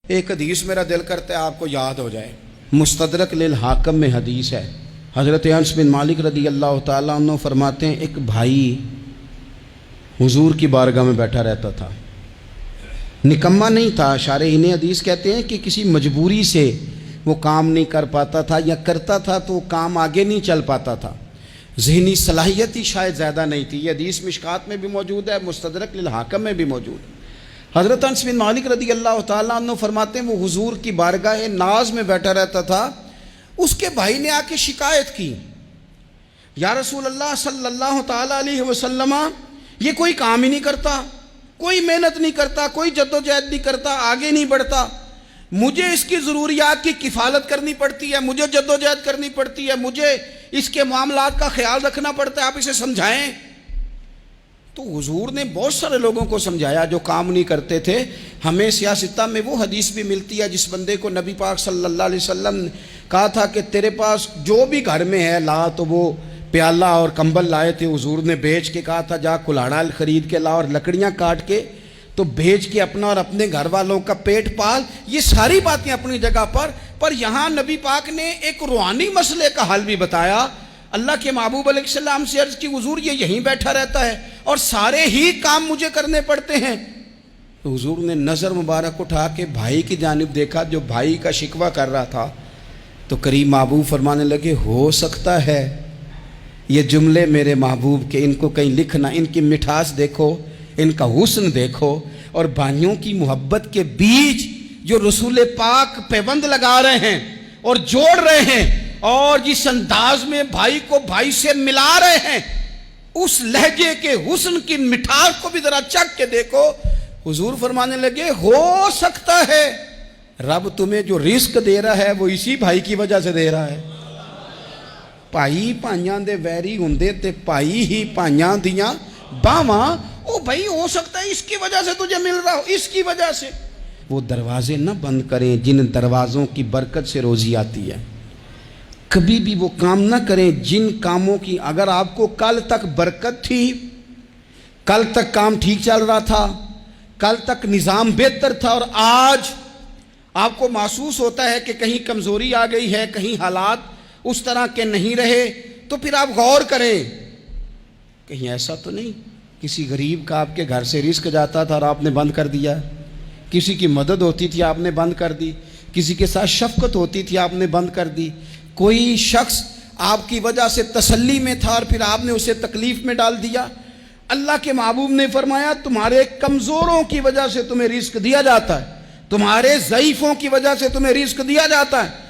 ایک حدیث میرا دل کرتا ہے آپ کو یاد ہو جائے، مستدرک للحاکم میں حدیث ہے۔ حضرت انس بن مالک رضی اللہ تعالیٰ عنہ فرماتے ہیں ایک بھائی حضور کی بارگاہ میں بیٹھا رہتا تھا، نکما نہیں تھا، شارحین حدیث کہتے ہیں کہ کسی مجبوری سے وہ کام نہیں کر پاتا تھا، یا کرتا تھا تو کام آگے نہیں چل پاتا تھا، ذہنی صلاحیت ہی شاید زیادہ نہیں تھی۔ یہ حدیث مشکات میں بھی موجود ہے، مستدرک للحاکم میں بھی موجود ہے۔ حضرت انس بن مالک رضی اللہ تعالیٰ عنہ فرماتے ہیں وہ حضور کی بارگاہ ناز میں بیٹھا رہتا تھا، اس کے بھائی نے آ کے شکایت کی، یا رسول اللہ صلی اللہ تعالیٰ علیہ وسلم، یہ کوئی کام ہی نہیں کرتا، کوئی محنت نہیں کرتا، کوئی جدوجہد نہیں کرتا، آگے نہیں بڑھتا، مجھے اس کی ضروریات کی کفالت کرنی پڑتی ہے، مجھے جدوجہد کرنی پڑتی ہے، مجھے اس کے معاملات کا خیال رکھنا پڑتا ہے، آپ اسے سمجھائیں۔ تو حضور نے بہت سارے لوگوں کو سمجھایا جو کام نہیں کرتے تھے۔ ہمیں سیاستہ میں وہ حدیث بھی ملتی ہے جس بندے کو نبی پاک صلی اللہ علیہ وسلم نے کہا تھا کہ تیرے پاس جو بھی گھر میں ہے لا، تو وہ پیالہ اور کمبل لائے تھے، حضور نے بیچ کے کہا تھا جا کلاڑا خرید کے لا اور لکڑیاں کاٹ کے تو بیچ کے اپنا اور اپنے گھر والوں کا پیٹ پال۔ یہ ساری باتیں اپنی جگہ پر یہاں نبی پاک نے ایک روحانی مسئلے کا حل بھی بتایا۔ اللہ کے محبوب علیہ السلام سے عرض کی حضور یہ یہیں بیٹھا رہتا ہے اور سارے ہی کام مجھے کرنے پڑتے ہیں۔ تو حضور نے نظر مبارک اٹھا کے بھائی کی جانب دیکھا جو بھائی کا شکوہ کر رہا تھا، تو قریب محبوب فرمانے لگے ہو سکتا ہے یہ جملے میرے محبوب کے، ان کو کہیں لکھنا، ان کی مٹھاس دیکھو، ان کا حسن دیکھو، اور بھائیوں کی محبت کے بیچ جو رسول پاک پیوند لگا رہے ہیں اور جوڑ رہے ہیں، اور جس انداز میں بھائی کو بھائی سے ملا رہے ہیں، اس لہجے کے حسن کی مٹھاس کو بھی ذرا چکھ کے دیکھو۔ حضور فرمانے لگے ہو سکتا ہے رب تمہیں جو رزق دے رہا ہے وہ اسی بھائی کی وجہ سے دے رہا ہے۔ بھائی پائیاں دے ویری ہوندے تے بھائی ہی پائیاں دیاں باواں، او بھائی ہو سکتا ہے اس کی وجہ سے تجھے مل رہا ہو، اس کی وجہ سے۔ وہ دروازے نہ بند کریں جن دروازوں کی برکت سے روزی آتی ہے، کبھی بھی وہ کام نہ کریں جن کاموں کی اگر آپ کو کل تک برکت تھی، کل تک کام ٹھیک چل رہا تھا، کل تک نظام بہتر تھا، اور آج آپ کو محسوس ہوتا ہے کہ کہیں کمزوری آ گئی ہے، کہیں حالات اس طرح کے نہیں رہے، تو پھر آپ غور کریں کہیں ایسا تو نہیں کسی غریب کا آپ کے گھر سے رزق جاتا تھا اور آپ نے بند کر دیا، کسی کی مدد ہوتی تھی آپ نے بند کر دی، کسی کے ساتھ شفقت ہوتی تھی آپ نے بند کر دی، کوئی شخص آپ کی وجہ سے تسلی میں تھا اور پھر آپ نے اسے تکلیف میں ڈال دیا۔ اللہ کے محبوب نے فرمایا تمہارے کمزوروں کی وجہ سے تمہیں رزق دیا جاتا ہے، تمہارے ضعیفوں کی وجہ سے تمہیں رزق دیا جاتا ہے۔